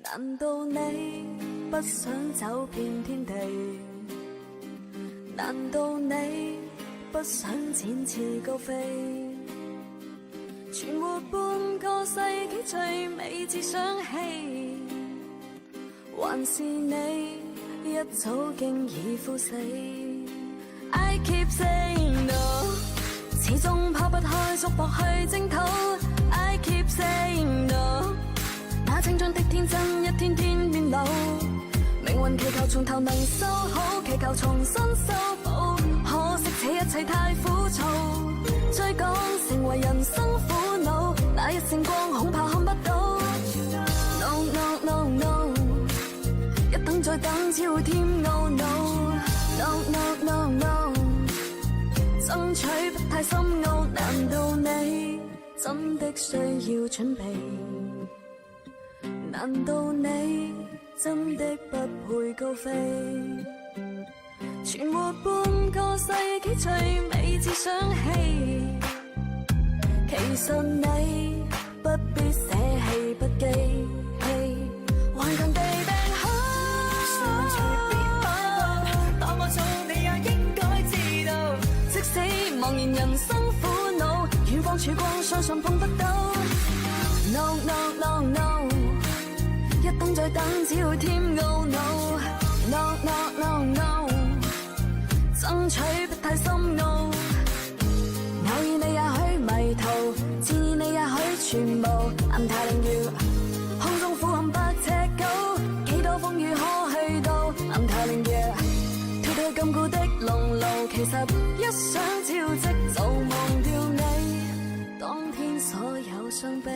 難道你不想走遍天地？難道你不想展翅高飛？存活半個世紀最美自想起，還是你一早經已枯死？I keep saying no， 始終拋不開束縛去征討。I keep saying no， 那青春的天真一天天變老，命運祈求從頭能修好，祈求重新修補。可惜這一切太枯燥，再講成為人生苦惱，那一線光恐怕看不到。No no no no， 一等再等只會添懊惱。No no no no， 爭取不太深奧，難道你真的需要準備？難道你真的不配高飛？存活半個世紀最美自想起，其實你不必捨棄不羈，頑強地病好。想隨便快活，當我做你也應該知道，即使茫然人生苦惱，遠方曙光相信碰不到。No no no no， 一等再等只會添懊惱。No no no no， 爭取不太深奧，偶爾你也許迷途，自你也許全無。I'm telling you， 空中俯瞰百尺高，幾多風雨可去到。I'm telling you， 脫去禁錮的籠牢，其實一想招積就忘掉你當天所有傷悲。